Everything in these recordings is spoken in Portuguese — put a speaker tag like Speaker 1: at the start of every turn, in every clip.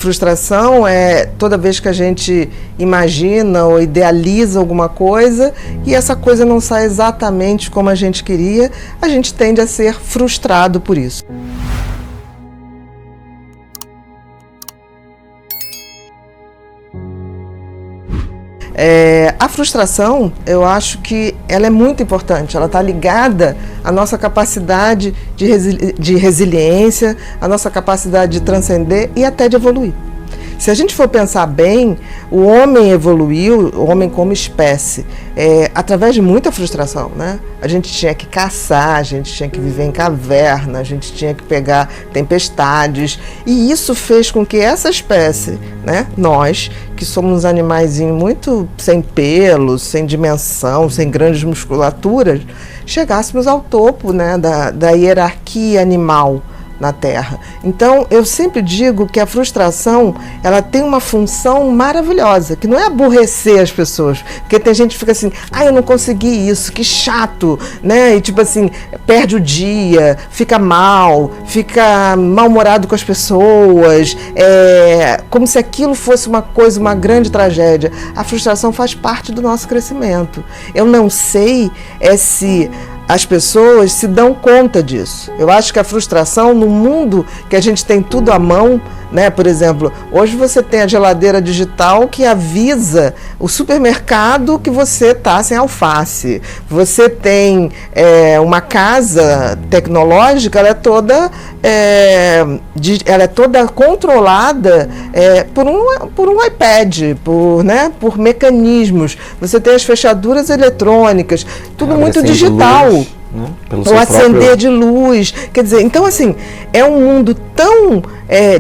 Speaker 1: Frustração é toda vez que a gente imagina ou idealiza alguma coisa e essa coisa não sai exatamente como a gente queria, a gente tende a ser frustrado por isso. A frustração, eu acho que ela é muito importante, ela está ligada à nossa capacidade de resiliência, à nossa capacidade de transcender e até de evoluir. Se a gente for pensar bem, o homem evoluiu, o homem como espécie, através de muita frustração, né? A gente tinha que caçar, a gente tinha que viver em caverna, a gente tinha que pegar tempestades, e isso fez com que essa espécie, né, nós, que somos animaizinhos muito sem pelos, sem dimensão, sem grandes musculaturas, chegássemos ao topo, né, da hierarquia animal na Terra. Então, eu sempre digo que a frustração, ela tem uma função maravilhosa, que não é aborrecer as pessoas, porque tem gente que fica assim, eu não consegui isso, que chato, né? E tipo assim, perde o dia, fica mal-humorado com as pessoas, como se aquilo fosse uma coisa, uma grande tragédia. A frustração faz parte do nosso crescimento. Eu não sei se as pessoas se dão conta disso. Eu acho que a frustração, no mundo que a gente tem tudo à mão, né? Por exemplo, hoje você tem a geladeira digital que avisa o supermercado que você está sem alface. Você tem uma casa tecnológica, ela é toda controlada por um iPad, por mecanismos. Você tem as fechaduras eletrônicas, tudo muito digital.
Speaker 2: Luz, né?
Speaker 1: O acender de luz, quer dizer, então assim, é um mundo tão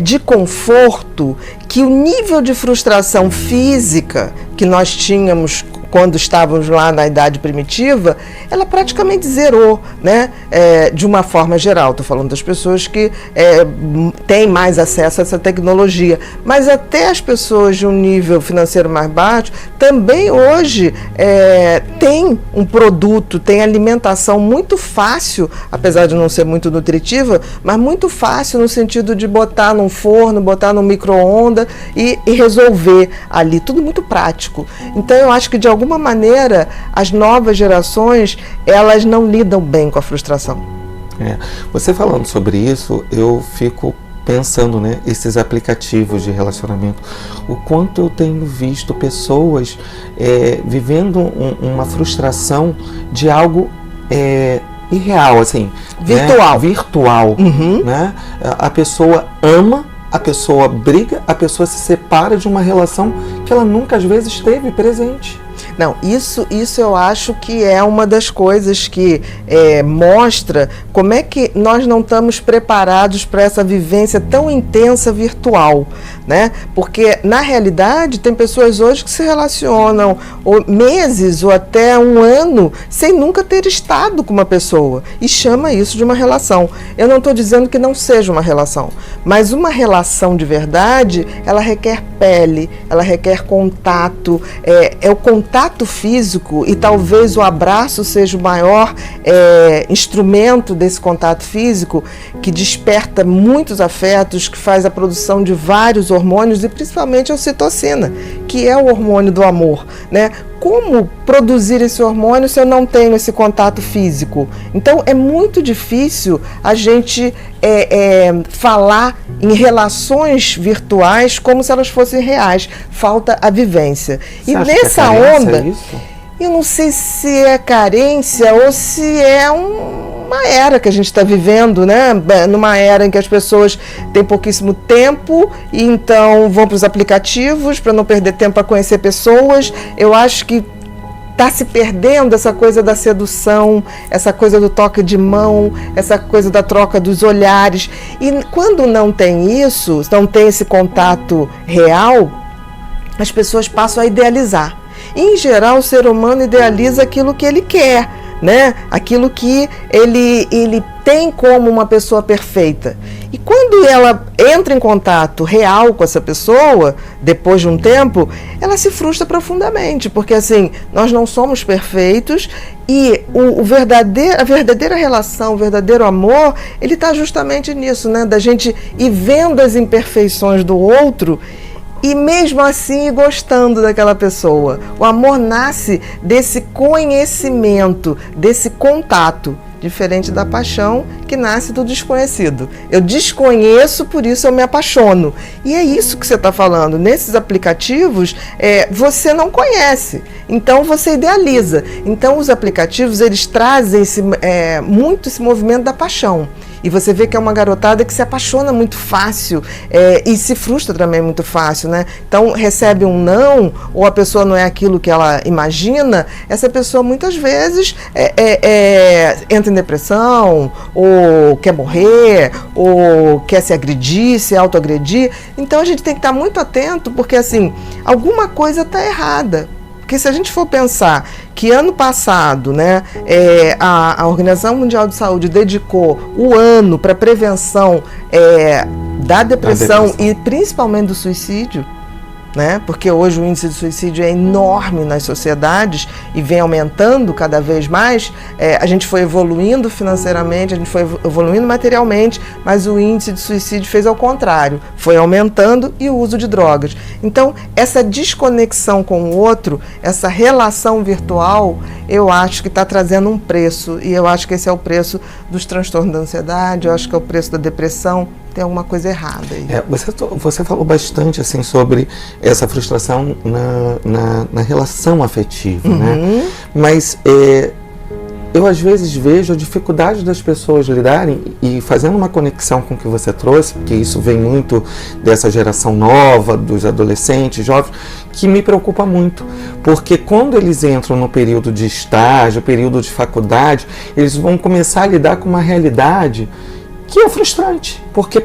Speaker 1: de conforto que o nível de frustração física que nós tínhamos quando estávamos lá na idade primitiva, ela praticamente zerou, né? De uma forma geral, estou falando das pessoas que têm mais acesso a essa tecnologia, mas até as pessoas de um nível financeiro mais baixo, também hoje tem um produto, tem alimentação muito fácil, apesar de não ser muito nutritiva, mas muito fácil no sentido de botar num forno, botar no micro-ondas e resolver ali, tudo muito prático. Então eu acho que de alguma maneira as novas gerações, elas não lidam bem com a frustração.
Speaker 2: Você falando sobre isso, eu fico pensando, né, esses aplicativos de relacionamento, o quanto eu tenho visto pessoas vivendo uma frustração de algo irreal, assim,
Speaker 1: virtual,
Speaker 2: né? Virtual, né? A pessoa ama, a pessoa briga, a pessoa se separa de uma relação que ela nunca às vezes esteve presente.
Speaker 1: Não, isso eu acho que é uma das coisas que mostra como é que nós não estamos preparados para essa vivência tão intensa virtual, né? Porque, na realidade, tem pessoas hoje que se relacionam meses ou até um ano sem nunca ter estado com uma pessoa e chama isso de uma relação. Eu não estou dizendo que não seja uma relação, mas uma relação de verdade, ela requer pele, ela requer contato, o contato físico, e talvez o abraço seja o maior instrumento desse contato físico, que desperta muitos afetos, que faz a produção de vários hormônios, e principalmente a ocitocina, que é o hormônio do amor, né? Como produzir esse hormônio se eu não tenho esse contato físico? Então é muito difícil a gente falar em relações virtuais como se elas fossem reais. Falta a vivência.
Speaker 2: Você
Speaker 1: e
Speaker 2: acha
Speaker 1: nessa
Speaker 2: que é
Speaker 1: onda,
Speaker 2: isso?
Speaker 1: Eu não sei se é carência ou se é uma era que a gente está vivendo, né? Numa era em que as pessoas têm pouquíssimo tempo e então vão para os aplicativos para não perder tempo a conhecer pessoas. Eu acho que está se perdendo essa coisa da sedução, essa coisa do toque de mão, essa coisa da troca dos olhares. E quando não tem isso, não tem esse contato real, as pessoas passam a idealizar. Em geral, o ser humano idealiza aquilo que ele quer, né? Aquilo que ele tem como uma pessoa perfeita. E quando ela entra em contato real com essa pessoa, depois de um tempo, ela se frustra profundamente, porque assim, nós não somos perfeitos e a verdadeira relação, o verdadeiro amor, ele está justamente nisso, né? Da gente ir vendo as imperfeições do outro e mesmo assim ir gostando daquela pessoa. O amor nasce desse conhecimento, desse contato, diferente da paixão que nasce do desconhecido. Eu desconheço, por isso eu me apaixono. E é isso que você está falando. Nesses aplicativos, você não conhece, então você idealiza. Então os aplicativos, eles trazem muito esse movimento da paixão. E você vê que é uma garotada que se apaixona muito fácil e se frustra também muito fácil, né? Então, recebe um não, ou a pessoa não é aquilo que ela imagina, essa pessoa muitas vezes entra em depressão, ou quer morrer, ou quer se agredir, se autoagredir. Então, a gente tem que estar muito atento, porque, assim, alguma coisa está errada. Porque se a gente for pensar que ano passado, né, a Organização Mundial de Saúde dedicou o ano para prevenção da depressão e principalmente do suicídio, né? Porque hoje o índice de suicídio é enorme nas sociedades e vem aumentando cada vez mais. A gente foi evoluindo financeiramente, a gente foi evoluindo materialmente, mas o índice de suicídio fez ao contrário, foi aumentando, e o uso de drogas. Então, essa desconexão com o outro, essa relação virtual, eu acho que está trazendo um preço, e eu acho que esse é o preço dos transtornos da ansiedade, eu acho que é o preço da depressão. Tem alguma coisa errada aí.
Speaker 2: Você falou bastante assim sobre essa frustração na relação afetiva, né? Mas eu às vezes vejo a dificuldade das pessoas lidarem, e fazendo uma conexão com o que você trouxe, porque isso vem muito dessa geração nova, dos adolescentes, jovens, que me preocupa muito, porque quando eles entram no período de estágio, período de faculdade, eles vão começar a lidar com uma realidade que é frustrante, porque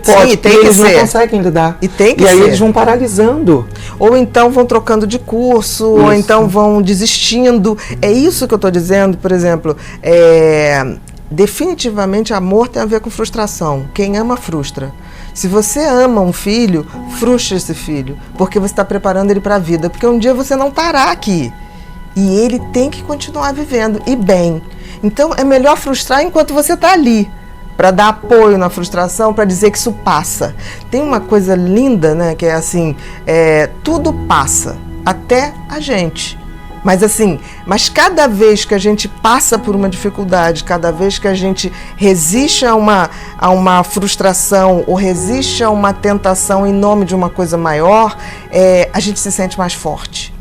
Speaker 2: eles não conseguem lidar. E aí eles vão paralisando.
Speaker 1: Ou então vão trocando de curso, ou então vão desistindo. É isso que eu estou dizendo, por exemplo, definitivamente amor tem a ver com frustração. Quem ama, frustra. Se você ama um filho, frustra esse filho, porque você está preparando ele para a vida, porque um dia você não estará aqui. E ele tem que continuar vivendo, e bem. Então é melhor frustrar enquanto você está ali, para dar apoio na frustração, para dizer que isso passa. Tem uma coisa linda, né, que é assim, tudo passa, até a gente. Mas cada vez que a gente passa por uma dificuldade, cada vez que a gente resiste a uma frustração, ou resiste a uma tentação em nome de uma coisa maior, a gente se sente mais forte.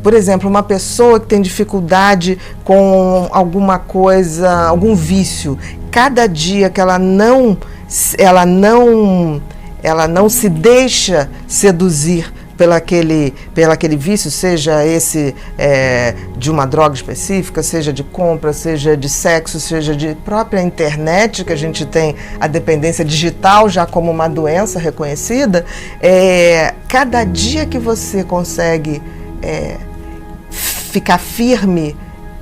Speaker 1: Por exemplo, uma pessoa que tem dificuldade com alguma coisa, algum vício, cada dia que ela não se deixa seduzir pelo aquele vício, seja esse de uma droga específica, seja de compra, seja de sexo, seja de própria internet, que a gente tem a dependência digital já como uma doença reconhecida, cada dia que você consegue ficar firme,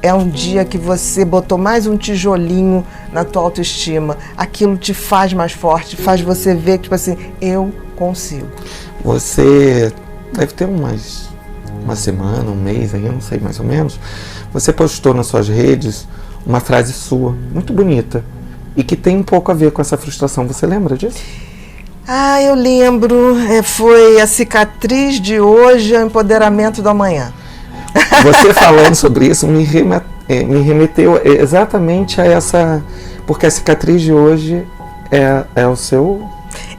Speaker 1: é um dia que você botou mais um tijolinho na tua autoestima. Aquilo te faz mais forte, faz você ver que, tipo assim, eu consigo.
Speaker 2: Você deve ter uma semana, um mês aí, eu não sei, mais ou menos. Você postou nas suas redes uma frase sua, muito bonita, e que tem um pouco a ver com essa frustração. Você lembra disso?
Speaker 1: Eu lembro. Foi a cicatriz de hoje, é o empoderamento do amanhã.
Speaker 2: Você falando sobre isso me remeteu exatamente a essa, porque a cicatriz de hoje é o seu...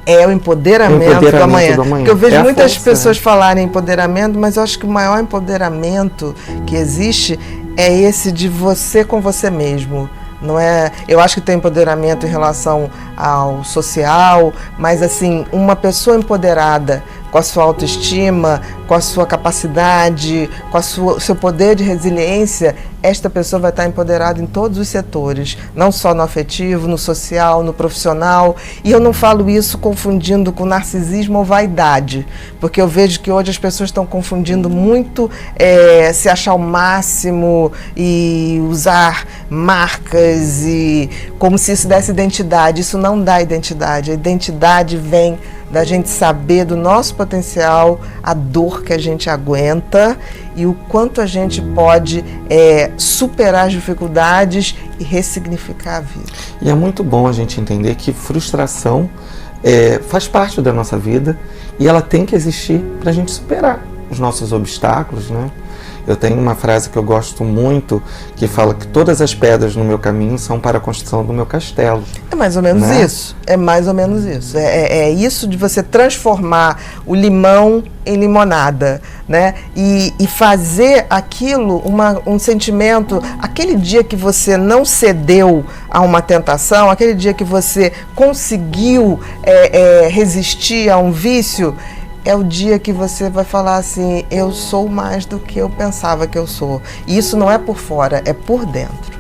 Speaker 1: É o empoderamento do amanhã. Porque eu vejo muitas pessoas falarem empoderamento, mas eu acho que o maior empoderamento que existe é esse de você com você mesmo. Não é, eu acho que tem empoderamento em relação ao social, mas assim, uma pessoa empoderada com a sua autoestima, com a sua capacidade, com o seu poder de resiliência, esta pessoa vai estar empoderada em todos os setores, não só no afetivo, no social, no profissional. E eu não falo isso confundindo com narcisismo ou vaidade, porque eu vejo que hoje as pessoas estão confundindo muito se achar o máximo e usar marcas e como se isso desse identidade. Isso não dá identidade. A identidade vem da gente saber do nosso potencial, a dor que a gente aguenta e o quanto a gente pode superar as dificuldades e ressignificar a vida.
Speaker 2: E é muito bom a gente entender que frustração faz parte da nossa vida e ela tem que existir para a gente superar os nossos obstáculos, né? Eu tenho uma frase que eu gosto muito, que fala que todas as pedras no meu caminho são para a construção do meu castelo.
Speaker 1: É mais ou menos isso. É mais ou menos isso. É isso de você transformar o limão em limonada, né? E fazer aquilo um sentimento, aquele dia que você não cedeu a uma tentação, aquele dia que você conseguiu resistir a um vício, é o dia que você vai falar assim, eu sou mais do que eu pensava que eu sou. E isso não é por fora, é por dentro.